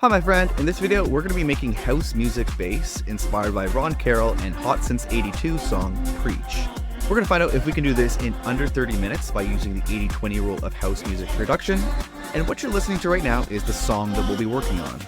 Hi my friend, in this video we're going to be making house music bass inspired by Carroll and Hot Since 82 song Preach. We're going to find out if we can do this in under 30 minutes by using the 80-20 rule of house music production, and what you're listening to right now is the song that we'll be working on.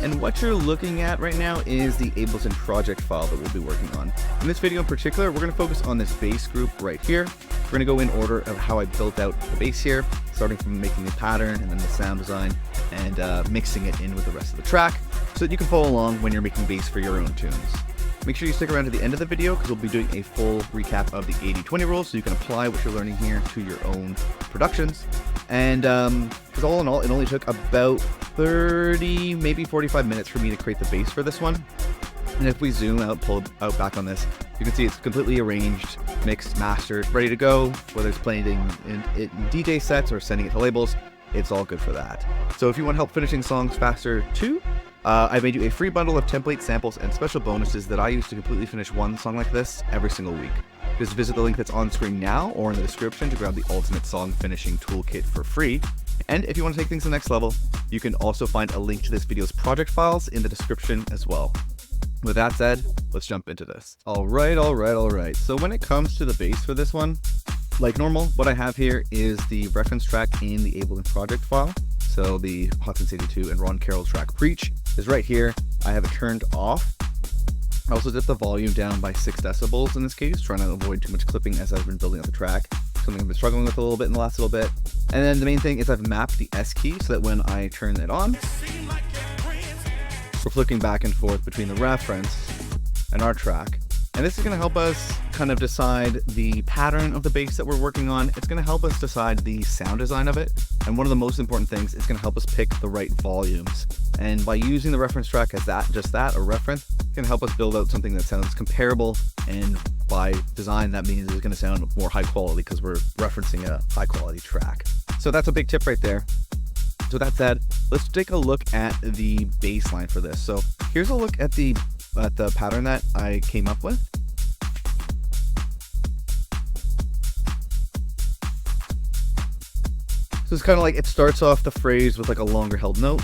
And what you're looking at right now is the Ableton project file that we'll be working on. In this video in particular, we're going to focus on this bass group right here. We're going to go in order of how I built out the bass here, starting from making the pattern and then the sound design and mixing it in with the rest of the track so that you can follow along when you're making bass for your own tunes. Make sure you stick around to the end of the video because we'll be doing a full recap of the 80-20 rule so you can apply what you're learning here to your own productions. And because all in all, it only took about 30, maybe 45 minutes for me to create the bass for this one. And if we zoom out, pull out back on this, you can see it's completely arranged, mixed, mastered, ready to go. Whether it's playing in DJ sets or sending it to labels, it's all good for that. So if you want help finishing songs faster too, I made you a free bundle of templates, samples, and special bonuses that I use to completely finish one song like this every single week. Just visit the link that's on screen now or in the description to grab the ultimate song finishing toolkit for free. And if you want to take things to the next level, you can also find a link to this video's project files in the description as well. With that said, let's jump into this. All right. So when it comes to the bass for this one, like normal, what I have here is the reference track in the Ableton project file. So the Hot Since 82 and Ron Carroll track Preach is right here. I have it turned off. I also dipped the volume down by 6 decibels in this case, trying to avoid too much clipping as I've been building up the track. Something I've been struggling with a little bit in the last little bit. And then the main thing is I've mapped the S key so that when I turn it on, we're flicking back and forth between the reference and our track. And this is going to help us kind of decide the pattern of the bass that we're working on. It's going to help us decide the sound design of it. And one of the most important things, it's going to help us pick the right volumes. And by using the reference track as just that, a reference, it can help us build out something that sounds comparable. And by design, that means it's going to sound more high quality because we're referencing a high quality track. So that's a big tip right there. So that said, let's take a look at the bass line for this. So here's a look at the pattern that I came up with. So it's kind of like it starts off the phrase with like a longer held note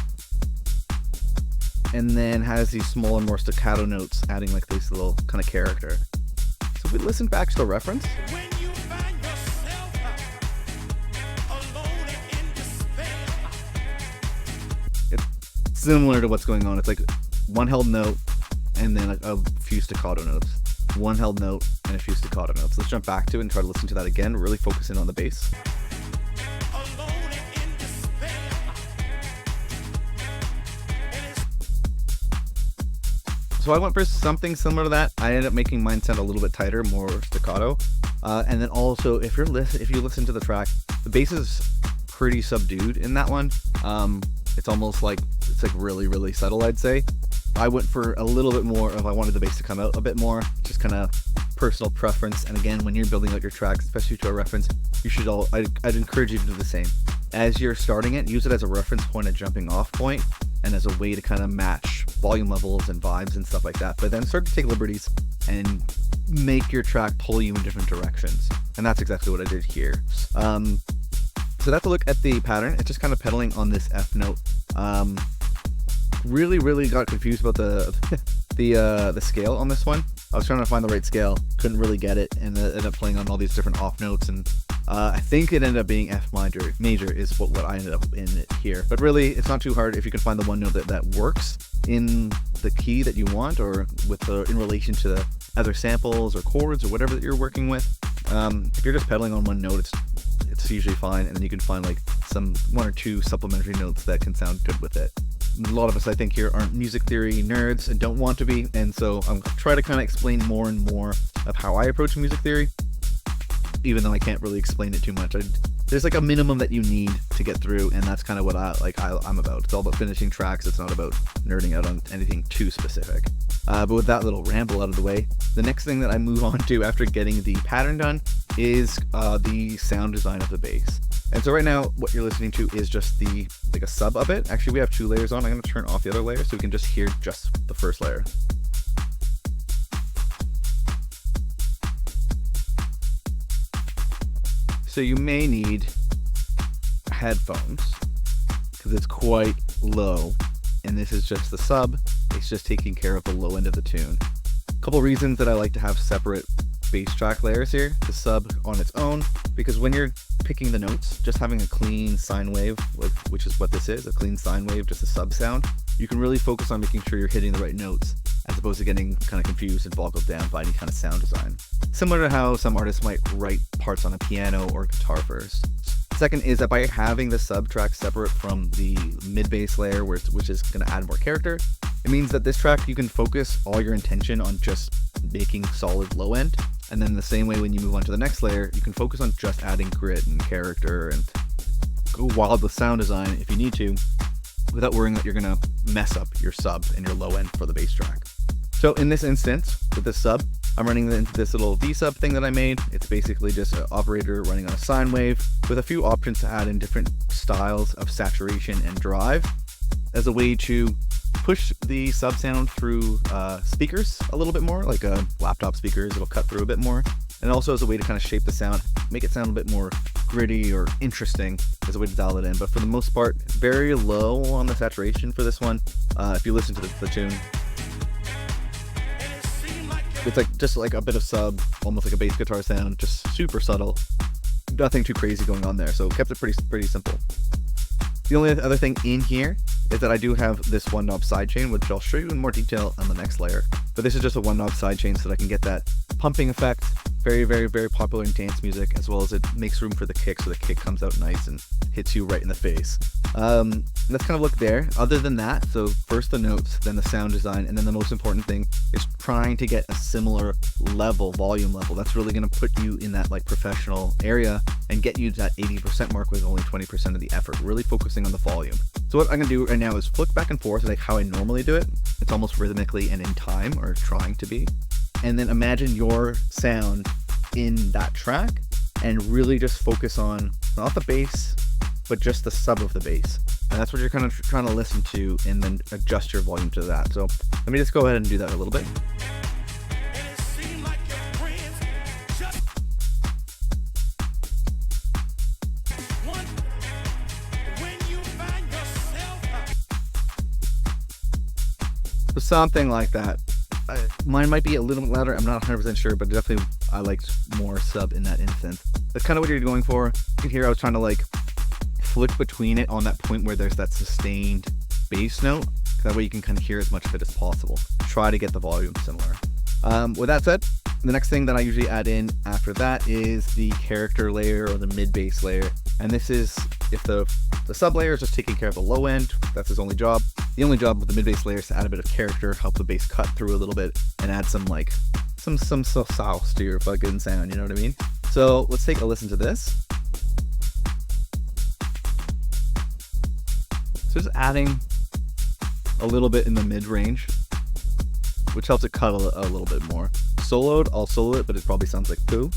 and then has these smaller, more staccato notes adding like this little kind of character. So if we listen back to the reference, it's similar to what's going on. It's like one held note and then a few staccato notes. One held note and a few staccato notes. Let's jump back to it and try to listen to that again, really focusing on the bass. So I went for something similar to that. I ended up making mine sound a little bit tighter, more staccato. And then also, if you listen to the track, the bass is pretty subdued in that one. It's almost like, it's like really, really subtle, I'd say. I went for a little bit more of, I wanted the bass to come out a bit more, just kind of personal preference. And again, when you're building out your tracks, especially to a reference, you should I'd encourage you to do the same. As you're starting it, use it as a reference point, a jumping off point, and as a way to kind of match volume levels and vibes and stuff like that. But then start to take liberties and make your track pull you in different directions. And that's exactly what I did here. So that's a look at the pattern. It's just kind of pedaling on this F note. Really got confused about the scale on this one. I was trying to find the right scale, couldn't really get it, and ended up playing on all these different off notes, and I think it ended up being F major is what I ended up in it here. But really, it's not too hard if you can find the one note that works in the key that you want, or with in relation to the other samples or chords or whatever that you're working with. If you're just pedaling on one note, it's usually fine, and then you can find like one or two supplementary notes that can sound good with it. A lot of us, I think, here aren't music theory nerds and don't want to be, and so I'm trying to kind of explain more and more of how I approach music theory, even though I can't really explain it too much. There's like a minimum that you need to get through, and that's kind of what I'm about. It's all about finishing tracks. It's not about nerding out on anything too specific. But with that little ramble out of the way, the next thing that I move on to after getting the pattern done is the sound design of the bass. And so right now, what you're listening to is just like a sub of it. Actually, we have 2 layers on. I'm going to turn off the other layer so we can just hear just the first layer. So you may need headphones because it's quite low, and this is just the sub. It's just taking care of the low end of the tune. A couple reasons that I like to have separate bass track layers here. The sub on its own, because when you're picking the notes, just having a clean sine wave, which is what this is, a clean sine wave, just a sub sound, you can really focus on making sure you're hitting the right notes, as opposed to getting kind of confused and boggled down by any kind of sound design. Similar to how some artists might write parts on a piano or guitar first. Second is that by having the sub track separate from the mid bass layer, which is going to add more character, it means that this track you can focus all your intention on just making solid low end. And then the same way when you move on to the next layer, you can focus on just adding grit and character and go wild with sound design if you need to, without worrying that you're going to mess up your sub and your low end for the bass track. So in this instance, with this sub, I'm running into this little V-sub thing that I made. It's basically just an operator running on a sine wave with a few options to add in different styles of saturation and drive as a way to push the sub sound through speakers a little bit more, like laptop speakers. It'll cut through a bit more. And also as a way to kind of shape the sound, make it sound a bit more gritty or interesting as a way to dial it in. But for the most part, very low on the saturation for this one. If you listen to the tune, it's like just like a bit of sub, almost like a bass guitar sound, just super subtle. Nothing too crazy going on there, so kept it pretty simple. The only other thing in here is that I do have this one knob sidechain, which I'll show you in more detail on the next layer. But this is just a one knob sidechain so that I can get that pumping effect. Very, very, very popular in dance music, as well as it makes room for the kick, so the kick comes out nice and hits you right in the face. Let's kind of look there. Other than that, so first the notes, then the sound design, and then the most important thing is trying to get a similar level, volume level. That's really going to put you in that like professional area and get you to that 80% mark with only 20% of the effort, really focusing on the volume. So what I'm going to do right now is flick back and forth like how I normally do it. It's almost rhythmically and in time, or trying to be. And then imagine your sound in that track and really just focus on not the bass, but just the sub of the bass. And that's what you're kind of trying to listen to, and then adjust your volume to that. So let me just go ahead and do that a little bit. So something like that. Mine might be a little bit louder, I'm not 100% sure, but definitely I liked more sub in that instance. That's kind of what you're going for. You can hear I was trying to like flick between it on that point where there's that sustained bass note. That way you can kind of hear as much of it as possible. Try to get the volume similar. With that said, the next thing that I usually add in after that is the character layer or the mid bass layer. And this is if the sub layer is just taking care of the low end, that's his only job. The only job with the mid bass layer is to add a bit of character, help the bass cut through a little bit, and add some like some sauce to your fucking sound, you know what I mean? So let's take a listen to this. So just adding a little bit in the mid range, which helps it cut a little bit more. Soloed, I'll solo it, but it probably sounds like poo.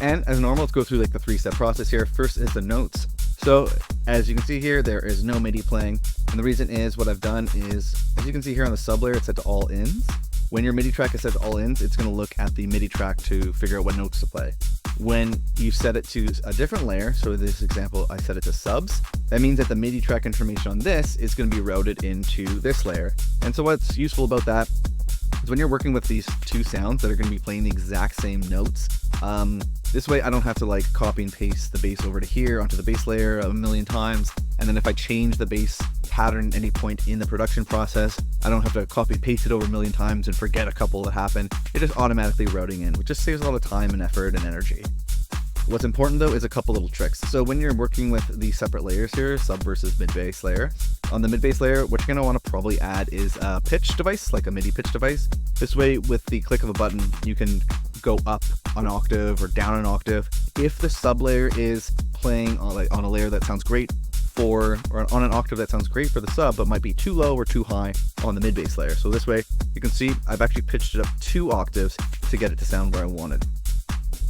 And as normal, let's go through like the 3-step process here. First is the notes. So as you can see here, there is no MIDI playing. And the reason is what I've done is, as you can see here on the sub layer, it's set to all ins. When your MIDI track is set to all ins, it's going to look at the MIDI track to figure out what notes to play. When you set it to a different layer, so in this example, I set it to subs, that means that the MIDI track information on this is going to be routed into this layer. And so what's useful about that is when you're working with these two sounds that are going to be playing the exact same notes, this way I don't have to like copy and paste the bass over to here onto the bass layer a million times. And then if I change the bass pattern at any point in the production process, I don't have to copy and paste it over a million times and forget a couple that happen. It is automatically routing in, which just saves a lot of time and effort and energy. What's important though is a couple little tricks. So when you're working with the separate layers here, sub versus mid bass layer, on the mid bass layer, what you're going to want to probably add is a pitch device, like a MIDI pitch device. This way, with the click of a button, you can go up an octave or down an octave. If the sub layer is playing on a layer that sounds great or on an octave that sounds great for the sub, but might be too low or too high on the mid bass layer. So this way, you can see I've actually pitched it up 2 octaves to get it to sound where I wanted.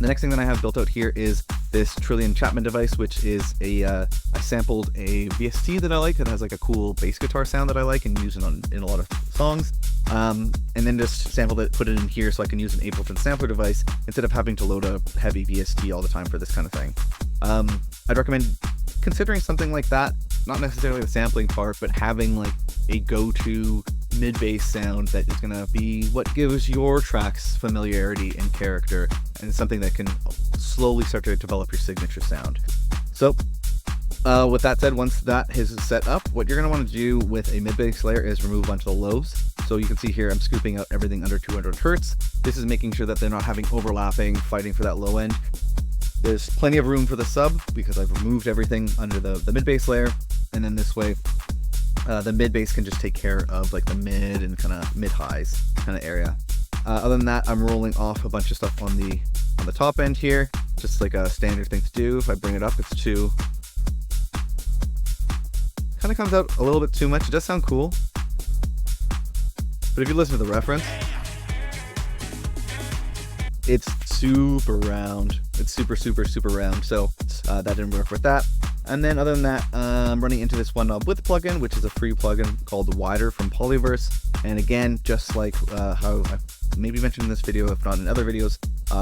The next thing that I have built out here is this Trillion Chapman device, which is I sampled a VST that I like that has like a cool bass guitar sound that I like and use it in a lot of songs. And then just sampled it, put it in here so I can use an Ableton sampler device instead of having to load a heavy VST all the time for this kind of thing. I'd recommend considering something like that, not necessarily the sampling part, but having like a go-to mid-bass sound that is going to be what gives your tracks familiarity and character, and something that can slowly start to develop your signature sound. So with that said, once that is set up, what you're going to want to do with a mid-bass layer is remove a bunch of the lows. So you can see here I'm scooping out everything under 200 hertz. This is making sure that they're not having overlapping, fighting for that low end. There's plenty of room for the sub because I've removed everything under the mid-bass layer, and then this way the mid-bass can just take care of like the mid and kind of mid-highs kind of area. Other than that, I'm rolling off a bunch of stuff on the top end here, just like a standard thing to do. If I bring it up, it's too, kind of comes out a little bit too much. It does sound cool, but if you listen to the reference, it's super round. It's super round. So that didn't work with that. And then other than that, I'm running into this one knob width plugin, which is a free plugin called Wider from Polyverse. And again, just like how I maybe mentioned in this video, if not in other videos,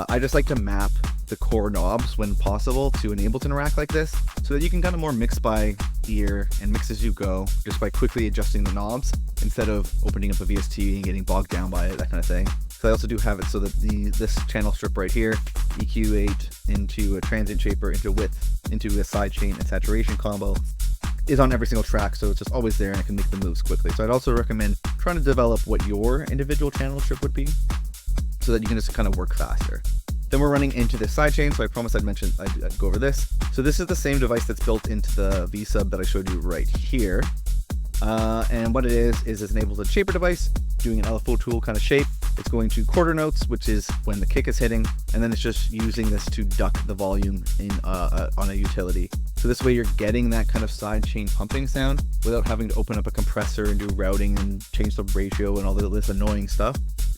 I just like to map the core knobs when possible to an Ableton rack like this, so that you can kind of more mix by ear and mix as you go, just by quickly adjusting the knobs instead of opening up a VST and getting bogged down by it, that kind of thing. So I also do have it so that this channel strip right here, EQ8 into a transient shaper into width into a sidechain and saturation combo, is on every single track, so it's just always there and I can make the moves quickly. So I'd also recommend trying to develop what your individual channel strip would be, so that you can just kind of work faster. Then we're running into the sidechain, so I promised I'd go over this. So this is the same device that's built into the V-sub that I showed you right here. And what it is it's an Ableton shaper device doing an LFO tool kind of shape. It's going to quarter notes, which is when the kick is hitting, and then it's just using this to duck the volume in on a utility. So this way you're getting that kind of sidechain pumping sound without having to open up a compressor and do routing and change the ratio and all this annoying stuff.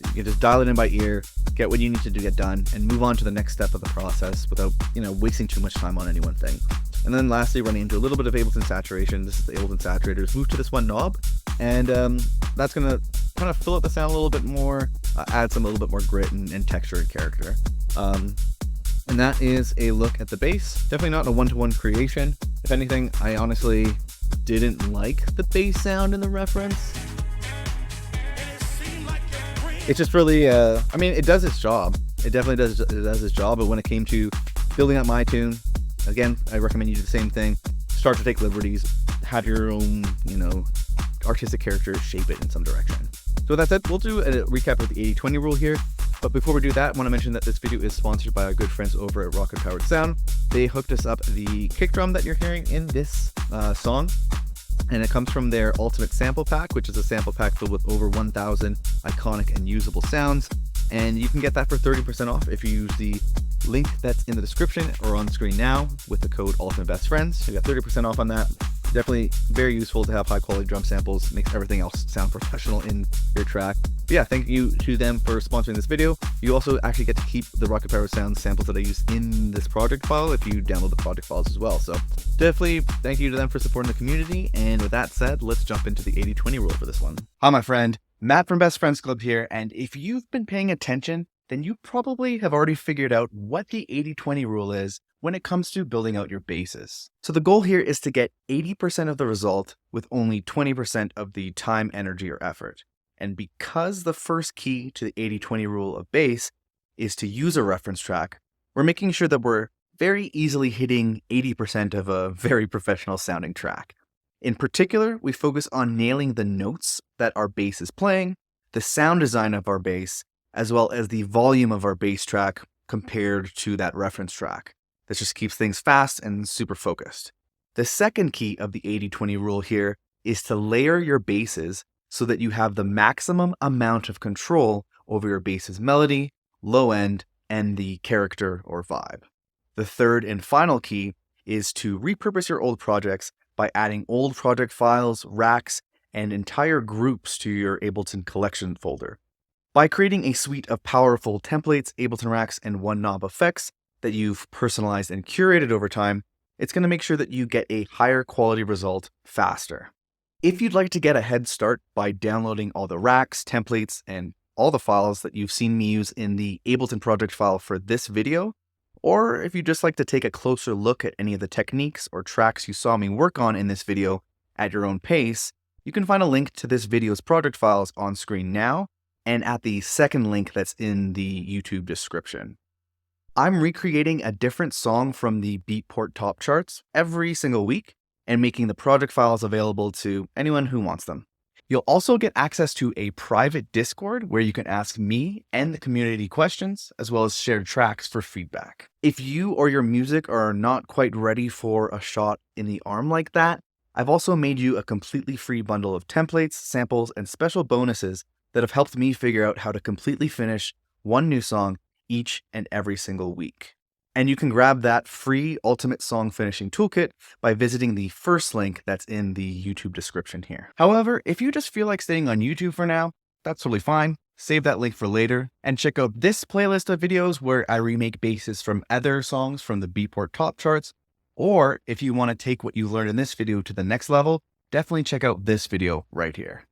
You can just dial it in by ear, get what you need to get done, and move on to the next step of the process without, wasting too much time on any one thing. And then lastly, running into a little bit of Ableton saturation. This is the Ableton saturators. Move to this one knob, and that's going to kind of fill out the sound a little bit more, add a little bit more grit and texture and character. And that is a look at the bass. Definitely not a one-to-one creation. If anything, I honestly didn't like the bass sound in the reference. It's just really, it does its job. It definitely does its job, but when it came to building up my tune, again, I recommend you do the same thing. Start to take liberties, have your own, artistic character, shape it in some direction. So with that said, we'll do a recap of the 80-20 rule here. But before we do that, I want to mention that this video is sponsored by our good friends over at Rocket Powered Sound. They hooked us up the kick drum that you're hearing in this song. And it comes from their Ultimate Sample Pack, which is a sample pack filled with over 1,000 iconic and usable sounds. And you can get that for 30% off if you use the link that's in the description or on screen now with the code UltimateBestFriends. You got 30% off on that. Definitely very useful to have high quality drum samples, makes everything else sound professional in your track. But yeah, thank you to them for sponsoring this video. You also actually get to keep the Rocket Power Sound samples that I use in this project file if you download the project files as well. So definitely thank you to them for supporting the community. And with that said, let's jump into the 80-20 rule for this one. Hi, my friend. Matt from Best Friends Club here. And if you've been paying attention, then you probably have already figured out what the 80-20 rule is when it comes to building out your basses. So the goal here is to get 80% of the result with only 20% of the time, energy, or effort. And because the first key to the 80-20 rule of bass is to use a reference track, we're making sure that we're very easily hitting 80% of a very professional sounding track. In particular, we focus on nailing the notes that our bass is playing, the sound design of our bass, as well as the volume of our bass track compared to that reference track. This just keeps things fast and super focused. The second key of the 80-20 rule here is to layer your basses so that you have the maximum amount of control over your bass's melody, low end, and the character or vibe. The third and final key is to repurpose your old projects by adding old project files, racks, and entire groups to your Ableton collection folder. By creating a suite of powerful templates, Ableton racks, and one knob effects, that you've personalized and curated over time, it's going to make sure that you get a higher quality result faster. If you'd like to get a head start by downloading all the racks, templates, and all the files that you've seen me use in the Ableton project file for this video, or if you'd just like to take a closer look at any of the techniques or tracks you saw me work on in this video at your own pace, you can find a link to this video's project files on screen now and at the second link that's in the YouTube description. I'm recreating a different song from the Beatport top charts every single week and making the project files available to anyone who wants them. You'll also get access to a private Discord where you can ask me and the community questions, as well as share tracks for feedback. If you or your music are not quite ready for a shot in the arm like that, I've also made you a completely free bundle of templates, samples, and special bonuses that have helped me figure out how to completely finish one new song each and every single week. And you can grab that free Ultimate Song Finishing Toolkit by visiting the first link that's in the YouTube description here. However, if you just feel like staying on YouTube for now, that's totally fine. Save that link for later and check out this playlist of videos where I remake basses from other songs from the Beatport top charts. Or if you want to take what you learned in this video to the next level, definitely check out this video right here.